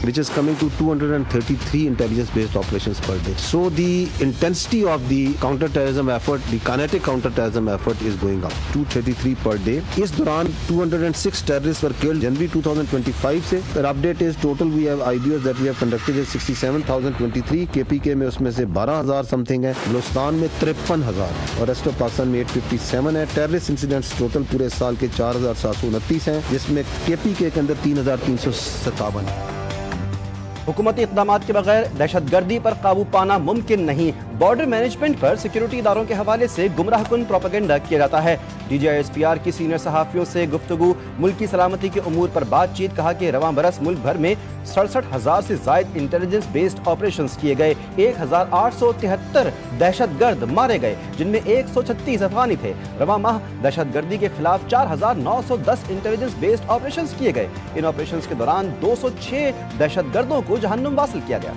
which is coming to 233 intelligence-based operations per day. So the intensity of the counter-terrorism effort, the kinetic counter-terrorism effort is going up. 233 per day. इस दौरान 206 terrorists were killed January 2025 से. The update is total we have IBOs that we have conducted is 67,023. KPK में उसमें से 12,000 something है. बलूचिस्तान में 53,000 और rest of Pakistan में 857 है. टेररिस्ट इंसिडेंट्स टोटल पूरे साल के 4,729 हैं, जिसमें KPK के अंदर 3,357 है. हुकूमती इक़दामात के बगैर दहशतगर्दी पर काबू पाना मुमकिन नहीं. बॉर्डर मैनेजमेंट पर सिक्योरिटी इदारों के हवाले से गुमराहकुन प्रोपेगेंडा किया जाता है. DGISPR की सीनियर सहाफ़ियों से गुफ्तगू, मुल्क की सलामती के उमूर पर बातचीत. कहा कि रवां बरस मुल्क भर में 67,000 से जायद इंटेलिजेंस बेस्ड ऑपरेशन किए गए. 1,873 दहशतगर्द मारे गए, जिनमें 136 अफगानी थे. रवां माह दहशतगर्दी के खिलाफ 4,910 इंटेलिजेंस बेस्ड ऑपरेशन किए गए. इन ऑपरेशन के दौरान 206 दहशतगर्दों को जहन्नुम वासिल किया गया.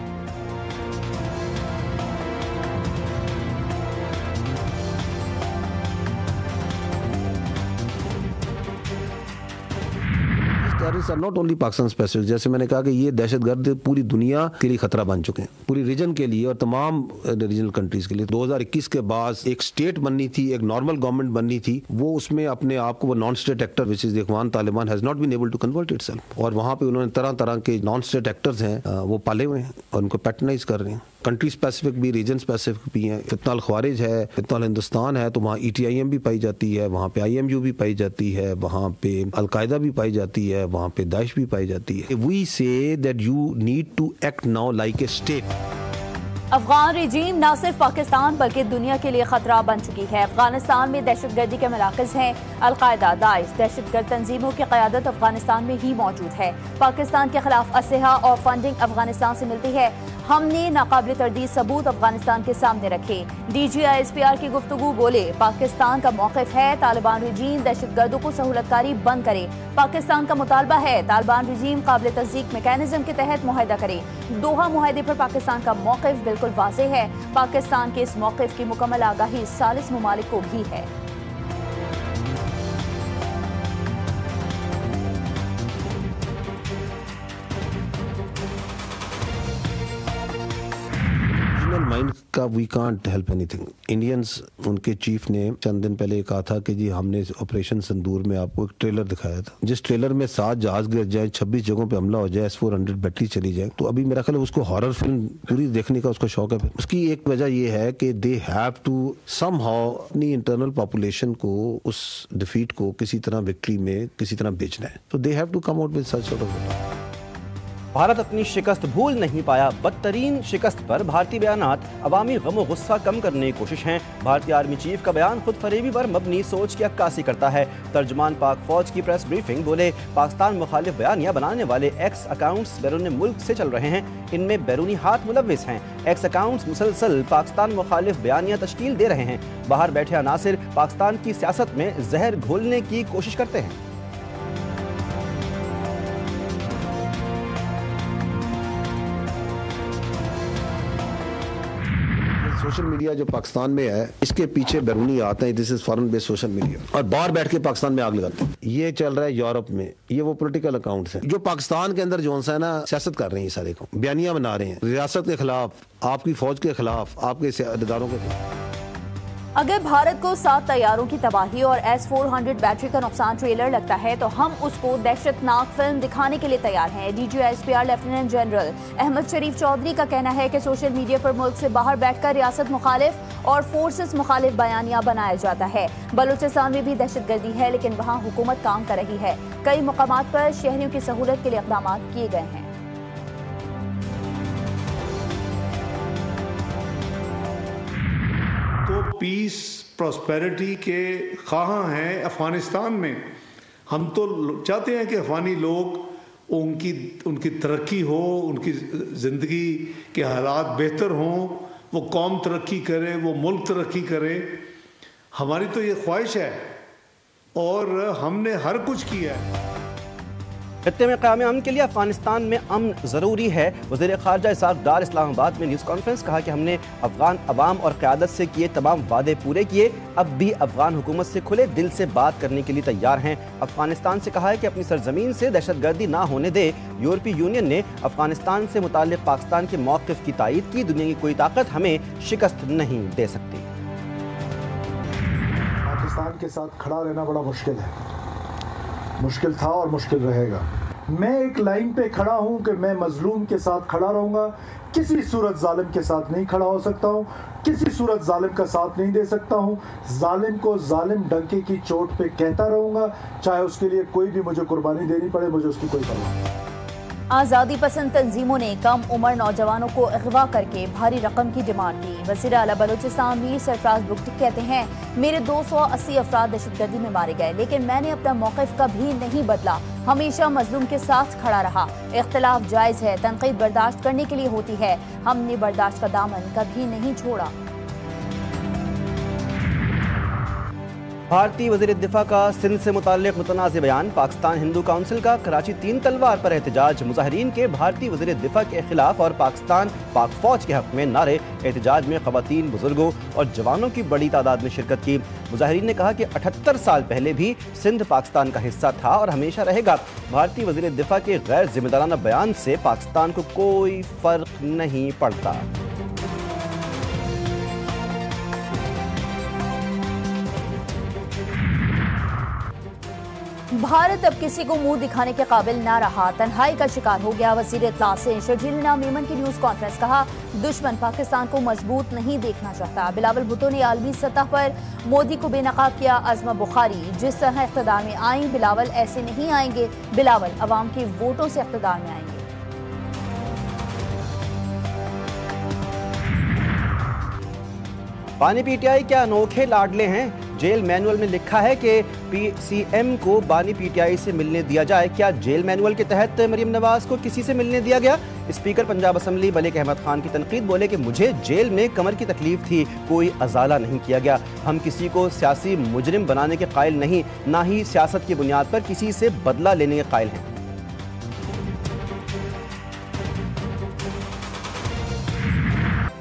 Terrorist are not only Pakistan specific. जैसे मैंने कहा कि ये दहशतगर्द पूरी दुनिया के लिए खतरा बन चुके हैं, पूरी रीजन के लिए और तमाम रीजनल कंट्रीज के लिए. 2021 के बाद एक स्टेट बननी थी, एक नॉर्मल गवर्नमेंट बननी थी. वो उसमें अपने आप को वो non state actor which is Afghan Taliban has not been able to convert itself. और वहाँ पे उन्होंने तरह तरह के नॉन स्टेट एक्टर्स हैं वो पाले हुए हैं और उनको पैटर्नाइज कर रहे हैं. कंट्री स्पेसिफिक भी, रीजन स्पेसिफिक भी हैं. फितनाल ख्वारिज है, फितनाल हिंदुस्तान है, तो वहाँ ETIM भी पाई जाती है, वहाँ पे IMU भी पाई जाती है, वहाँ पे अलकायदा भी पाई जाती है, वहाँ पे दाइश भी पाई जाती है. We say that you need to act now like a state. Afghan regime न सिर्फ पाकिस्तान बल्कि दुनिया के लिए खतरा बन चुकी है. अफगानिस्तान में दहशतगर्दी के मराकज हैं. अलकायदा, दाइश, दहशतगर्द तंजीमों की क़यादत अफगानिस्तान में ही मौजूद है. पाकिस्तान के खिलाफ असलहा और फंडिंग अफगानिस्तान से मिलती है. हमने नाकाबिल तर्दीद सबूत अफगानिस्तान के सामने रखे. DGISPR की गुफ्तगू बोले, पाकिस्तान का मौक़िफ़ है तालिबान रजीम दहशतगर्दों को सहूलतकारी बंद करे. पाकिस्तान का मुतालबा है तालिबान रजीम काबिल तस्दीक मैकेनिज्म के तहत मुआहदा करे. दोहा मुआहदे पर पाकिस्तान का मौक़िफ़ बिल्कुल वाज़ेह है. पाकिस्तान के इस मौक़िफ़ की मुकम्मल आगाही सालिस ममालिक को भी है. माइंड का we can't help anything. Indians, उनके चीफ ने चंद दिन पहले कहा था कि जी हमने ऑपरेशन संदूर में आपको एक ट्रेलर दिखाया था, जिस ट्रेलर में 7 जहाज गिर जाए, 26 जगहों पे हमला हो जाए, S-400 बैटरी चली जाए. तो अभी मेरा ख्याल है उसको हॉरर फिल्म पूरी देखने का उसको शौक है. उसकी एक वजह यह है कि दे हैव टू समहाउ अपनी इंटरनल पॉपुलेशन को उस डिफीट को किसी तरह विक्ट्री में किसी तरह बेचना है. तो they have to come out with such sort of. Bharat अपनी शिकस्त भूल नहीं पाया. बदतरीन शिकस्त पर भारतीय बयानात अवामी गम और गुस्सा कम करने की कोशिश हैं. भारतीय आर्मी चीफ का बयान खुद फरेबी पर मबनी सोच की अक्कासी करता है. तर्जुमान पाक फौज की प्रेस ब्रीफिंग बोले, पाकिस्तान मुखालिफ बयानिया बनाने वाले एक्स अकाउंट्स बैरून मुल्क से चल रहे हैं. इनमें बैरूनी हाथ मुलव्विस हैं. एक्स अकाउंट्स मुसलसल पाकिस्तान मुखालिफ बयानिया तश्कील दे रहे हैं. बाहर बैठे अनासिर पाकिस्तान की सियासत में जहर घोलने की कोशिश करते हैं. सोशल मीडिया जो पाकिस्तान में है, इसके पीछे बैरूनी आते हैं. This is foreign based social media और बाहर बैठ के पाकिस्तान में आग लगाते हैं. ये चल रहा है यूरोप में. ये वो पॉलिटिकल अकाउंट्स हैं जो पाकिस्तान के अंदर जो है ना सियासत कर रहे हैं. सारे को बयानियां बना रहे हैं रियासत के खिलाफ, आपकी फौज के खिलाफ, आपके इदारों के खिलाफ. अगर भारत को 7 तैयारों की तबाही और S-400 बैटरी का नुकसान ट्रेलर लगता है तो हम उसको दहशतनाक फिल्म दिखाने के लिए तैयार हैं. DGISPR लेफ्टिनेंट जनरल अहमद शरीफ चौधरी का कहना है कि सोशल मीडिया पर मुल्क से बाहर बैठकर रियासत मुखालिफ और फोर्सेस मुखालिफ बयानिया बनाया जाता है. बलूचिस्तान में भी दहशतगर्दी है, लेकिन वहाँ हुकूमत काम कर रही है. कई मकामात पर शहरियों की सहूलत के लिए इक़दाम किए गए हैं. तो पीस प्रॉस्पेरिटी के ख्वाहां हैं अफ़गानिस्तान में. हम तो चाहते हैं कि अफ़गानी लोग उनकी तरक्की हो, उनकी ज़िंदगी के हालात बेहतर हों, वो कौम तरक्की करे, वो मुल्क तरक्की करे. हमारी तो ये ख्वाहिश है और हमने हर कुछ किया है. खत्ते में क़याम अमन के लिए अफगानिस्तान में अमन ज़रूरी है। वज़ीर ख़ारजा इसाक़ डार इस्लामाबाद में न्यूज़ कॉन्फ्रेंस कहा कि हमने अफगान अवाम और क़यादत से किए तमाम वादे पूरे किए, अब भी अफगान हुकूमत से खुले दिल से बात करने के लिए तैयार हैं। अफगानिस्तान से कहा है कि अपनी सरजमीन से दहशतगर्दी ना होने दे। यूरोपीय यूनियन ने अफगानिस्तान से मुताल्लिक़ पाकिस्तान के मौक़िफ़ की तायीद की। दुनिया की कोई ताकत हमें शिकस्त नहीं दे सकती। पाकिस्तान के साथ खड़ा रहना बड़ा मुश्किल है, मुश्किल था और मुश्किल रहेगा। मैं एक लाइन पे खड़ा हूं कि मैं मजलूम के साथ खड़ा रहूंगा, किसी सूरत जालिम के साथ नहीं खड़ा हो सकता हूं, किसी सूरत जालिम का साथ नहीं दे सकता हूं। जालिम को जालिम डंके की चोट पे कहता रहूंगा, चाहे उसके लिए कोई भी मुझे कुर्बानी देनी पड़े, मुझे उसकी कोई परवाह नहीं। आज़ादी पसंद तंजीमों ने कम उम्र नौजवानों को अगवा करके भारी रकम की डिमांड की। वज़ीर आला बलूचिस्तान मीर सरफराज बुगटी कहते हैं, मेरे 280 अफराद दहशतगर्दी में मारे गए, लेकिन मैंने अपना मौक़िफ़ कभी नहीं बदला, हमेशा मजलूम के साथ खड़ा रहा। इख्तिलाफ जायज़ है, तनक़ीद बर्दाश्त करने के लिए होती है, हमने बर्दाश्त का दामन कभी नहीं छोड़ा। भारतीय वज़ीर दिफ़ा का सिंध से मुताल्लिक़ मुतनाज़ बयान। पाकिस्तान हिंदू काउंसिल का कराची 3 तलवार पर एहतजाज। मुज़ाहिरीन के भारतीय वज़ीर दिफ़ा के खिलाफ और पाकिस्तान पाक फ़ौज के हक़ में नारे। एहतजाज में ख़वातीन, बुजुर्गों और जवानों की बड़ी तादाद में शिरकत की। मुज़ाहिरीन ने कहा कि 78 साल पहले भी सिंध पाकिस्तान का हिस्सा था और हमेशा रहेगा। भारतीय वज़ीर दिफ़ा के गैर जिम्मेदाराना बयान से पाकिस्तान को कोई फ़र्क नहीं पड़ता। भारत अब किसी को मुंह दिखाने के काबिल न रहा, तन्हाई का शिकार हो गया। वज़ीर इत्तला से शर्जील मेमन की न्यूज़ कॉन्फ्रेंस। कहा, दुश्मन पाकिस्तान को मजबूत नहीं देखना चाहता। बिलावल भुट्टो ने आलमी सतह पर मोदी को बेनकाब किया। अज़मा बुखारी, जिस तरह इख्तिदार में आई, बिलावल ऐसे नहीं आएंगे, बिलावल अवाम के वोटों से इख्तिदार में आएंगे। पानी पीटीआई क्या अनोखे लाडले हैं। जेल मैनुअल में लिखा है कि पीसीएम को बानी पीटीआई से मिलने दिया जाए। क्या जेल मैनुअल के तहत मरीम नवाज को किसी से मिलने दिया गया? स्पीकर पंजाब असम्बली मलिक अहमद खान की तनकीद। बोले कि मुझे जेल में कमर की तकलीफ थी, कोई अजाला नहीं किया गया। हम किसी को सियासी मुजरिम बनाने के कायल नहीं, ना ही सियासत की बुनियाद पर किसी से बदला लेने के कायल हैं।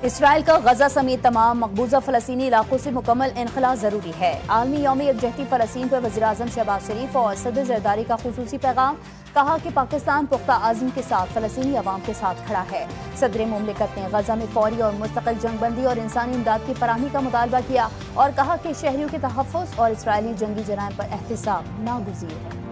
इसराइल का गजा समेत तमाम मकबूजा फ़लस्तीनी इलाकों से मुकम्मल इनखला ज़रूरी है। आलमी यौम यकजहती फ़लस्तीन पर वज़ीर आज़म शहबाज शरीफ और सदर ज़रदारी का खुसूसी पैगाम। कहा कि पाकिस्तान पुख्ता आज़म के साथ फ़लस्तीनी अवाम के साथ खड़ा है। सदर मुमलिकत ने गजा में फौरी और मुस्तक़िल जंगबंदी और इंसानी इमदाद की फराहमी का मुतालबा किया और कहा कि शहरियों के तहफ़्फ़ुज़ और इसराइली जंगी जराइम पर एहतिसाब नागुज़ीर है।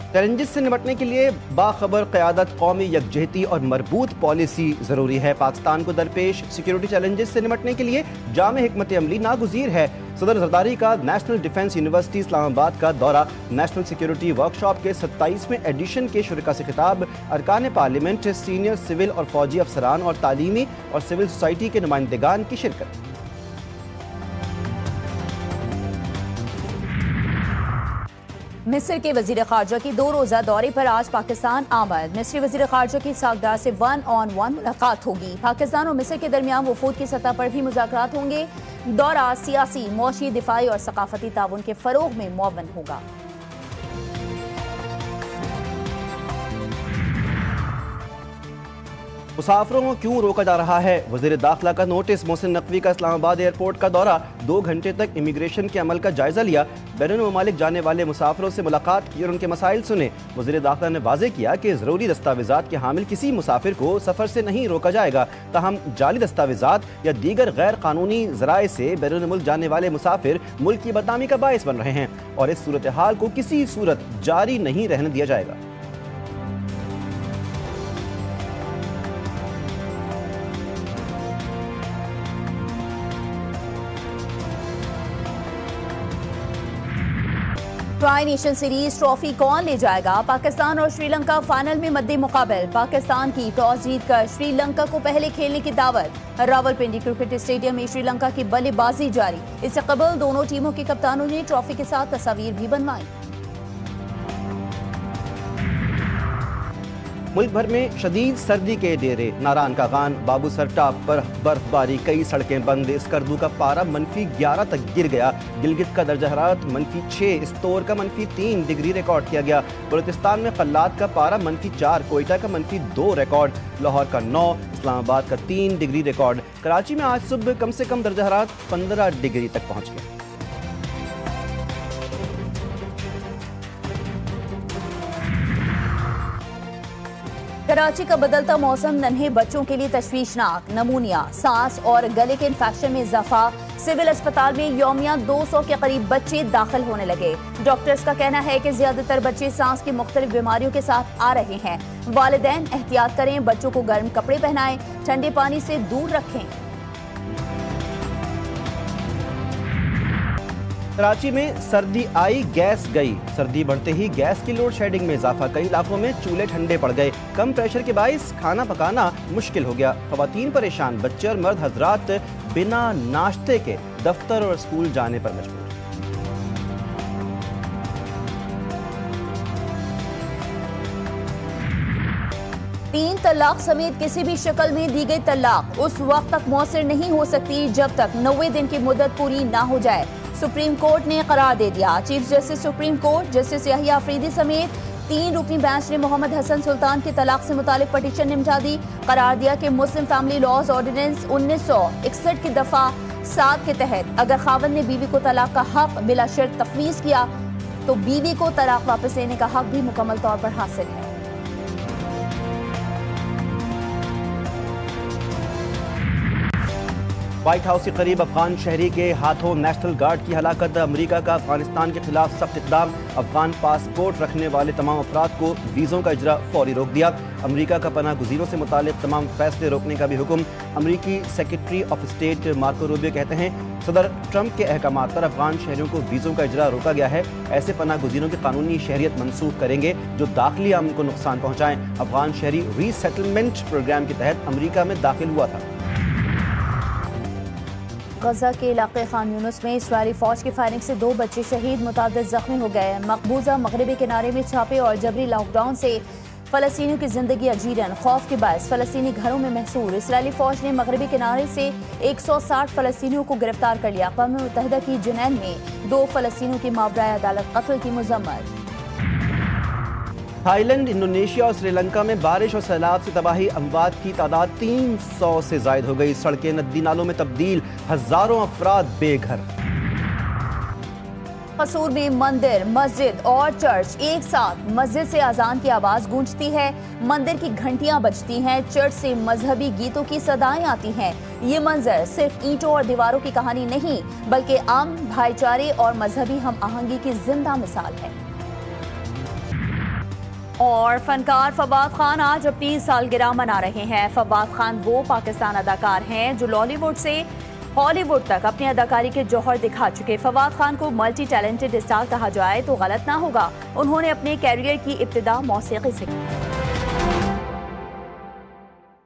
चैलेंजेस से निपटने के लिए बाखबर क़यादत, कौमी यकजहती और मरबूत पॉलिसी ज़रूरी है। पाकिस्तान को दरपेश सिक्योरिटी चैलेंजेस से निपटने के लिए जामे हिकमत अमली नागुज़ीर है। सदर ज़रदारी का नेशनल डिफेंस यूनिवर्सिटी इस्लामाबाद का दौरा। नेशनल सिक्योरिटी वर्कशॉप के 27वें एडिशन के शुरका से खिताब। अरकान पार्लियामेंट, सीनियर सिविल और फौजी अफसरान और तालीमी और सिविल सोसाइटी के नुमाइंदगान की शिरकत। मिस्र के वज़ीर ख़ारजा की 2 रोज़ा दौरे पर आज पाकिस्तान आमद। मिस्री वज़ीर ख़ारजा की सागदार से 1-on-1 मुलाकात होगी। पाकिस्तान और मिस्र के दरमियान वफूद की सतह पर भी मुज़ाकरात होंगे। दौरा सियासी, मौशी, दिफाई और सकाफती ताउन के फ़रोग़ में मुअव्वन होगा। मुसाफिरों को क्यों रोका जा रहा है? वज़ीर दाखिला का नोटिस। मोहसिन नकवी का इस्लामाबाद एयरपोर्ट का दौरा। 2 घंटे तक इमिग्रेशन के अमल का जायजा लिया। बैरून ममालिक जाने वाले मुसाफिरों से मुलाकात की और उनके मसाइल सुने। वज़ीर दाखिला ने वाज़ेह किया कि ज़रूरी दस्तावेज़ात के हामिल किसी मुसाफिर को सफ़र से नहीं रोका जाएगा। ताहम जाली दस्तावेज़ात या दीगर गैर कानूनी ज़राए से बैरून मुल्क जाने वाले मुसाफिर मुल्क की बदनामी का बाइस बन रहे हैं और इस सूरत हाल को किसी सूरत जारी नहीं रहने दिया जाएगा। ट्राई नेशन सीरीज ट्रॉफी कौन ले जाएगा? पाकिस्तान और श्रीलंका फाइनल में मद्दे मुकाबल। पाकिस्तान की टॉस जीतकर श्रीलंका को पहले खेलने की दावत। रावलपिंडी क्रिकेट स्टेडियम में श्रीलंका की बल्लेबाजी जारी। इससे कबल दोनों टीमों के कप्तानों ने ट्रॉफी के साथ तस्वीर भी बनवाई। मुल्क भर में शदीद सर्दी के डेरे, नारान का गान, बाबूसर टाप पर बर्फबारी, कई सड़कें बंद। स्कर्दू का पारा -11 तक गिर गया। गिलगित का दर्जा हरारत -6, इस्तोर का -3 डिग्री रिकॉर्ड किया गया। बलूचिस्तान में कल्लात का पारा -4, कोयटा का -2 रिकॉर्ड, लाहौर का 9, इस्लामाबाद का 3 डिग्री रिकॉर्ड। कराची में आज सुबह कम से कम दर्जा हरारत 15 डिग्री तक पहुंच गया। कराची का बदलता मौसम नन्हे बच्चों के लिए तशवीशनाक। नमूनिया, सांस और गले के इन्फेक्शन में इजाफा। सिविल अस्पताल में यौमिया 200 के करीब बच्चे दाखिल होने लगे। डॉक्टर्स का कहना है कि ज्यादातर बच्चे सांस की मुख्तलिफ बीमारियों के साथ आ रहे हैं। वालिदैन एहतियात करें, बच्चों को गर्म कपड़े पहनाएं, ठंडे पानी से दूर रखें। कराची में सर्दी आई, गैस गई। सर्दी बढ़ते ही गैस की लोड शेडिंग में इजाफा। कई इलाकों में चूल्हे ठंडे पड़ गए। कम प्रेशर के बाइस खाना पकाना मुश्किल हो गया। खवातीन परेशान, बच्चे और मर्द हजरात बिना नाश्ते के दफ्तर और स्कूल जाने पर मजबूर। 3 तलाक समेत किसी भी शक्ल में दी गई तलाक उस वक्त तक मौसर नहीं हो सकती जब तक 90 दिन की मुद्दत पूरी ना हो जाए। सुप्रीम कोर्ट ने करार दे दिया। Chief justice supreme court justice Yahya Afridi समेत 3 रुकनी बेंच ने मोहम्मद हसन सुल्तान की तलाक से मुतालिक पटिशन निपटा दी। करार दिया कि मुस्लिम फैमिली लॉज ऑर्डिनेंस 1961 की दफा 7 के तहत अगर खावंद ने बीवी को तलाक का हक बिला शर्त तफवीज किया तो बीवी को तलाक वापस लेने का हक भी मुकम्मल तौर पर हासिल है। व्हाइट हाउस के करीब अफगान शहरी के हाथों नेशनल गार्ड की हलाकत। अमेरिका का अफगानिस्तान के खिलाफ सख्त इक़दाम। अफगान पासपोर्ट रखने वाले तमाम अफराद को वीज़ों का इजरा फौरी रोक दिया। अमेरिका का पनाह गुज़ीरों से मुतालिक तमाम फैसले रोकने का भी हुक्म। अमेरिकी secretary of state Marco Rubio कहते हैं सदर ट्रंप के अहकामात पर अफगान शहरियों को वीज़ों का इजरा रोका गया है। ऐसे पनाह गुज़ीरों की कानूनी शहरियत मनसूख करेंगे जो दाखिली अमन को नुकसान पहुँचाएं। अफगान शहरी रीसेटलमेंट प्रोग्राम के तहत अमेरिका में दाखिल हुआ था। गजा के इलाके खान यूनुस में इस्राइली फौज की फायरिंग से 2 बच्चे शहीद, मुतादिद जख्मी हो गए। मकबूजा मगरबी किनारे में छापे और जबरी लॉकडाउन से फलस्तीनियों की जिंदगी अजीरन, खौफ के बायस फलस्तीनी घरों में महसूर। इस्राइली फौज ने मगरबी किनारे से 160 फलस्तीनियों को गिरफ्तार कर लिया। अक़वाम मुत्तहिदा की जिनैन में 2 फलस्तीनियों की माबराए अदालत कत्ल की मुज़म्मत। थाईलैंड, इंडोनेशिया और श्रीलंका में बारिश और सैलाब से तबाही, अमवात की तादाद 300 से जायद हो गई। सड़कें नदी नालों में तब्दील, हजारों अफराद बेघर। कसूर में मंदिर, मस्जिद और चर्च एक साथ। मस्जिद से अजान की आवाज गूंजती है, मंदिर की घंटियां बजती हैं, चर्च से मजहबी गीतों की सदाएं आती हैं। ये मंजर सिर्फ ईंटों और दीवारों की कहानी नहीं बल्कि अमन, भाईचारे और मजहबी हम आहंगी की जिंदा मिसाल है। और फनकार फवाद खान आज अपनी सालगिरह मना रहे हैं। फवाद खान वो पाकिस्तान अदाकार हैं जो लॉलीवुड से हॉलीवुड तक अपनी अदाकारी के जौहर दिखा चुके। फवाद खान को मल्टी टैलेंटेड स्टार कहा जाए तो गलत ना होगा। उन्होंने अपने कैरियर की इब्तिदा मौसीकी से की।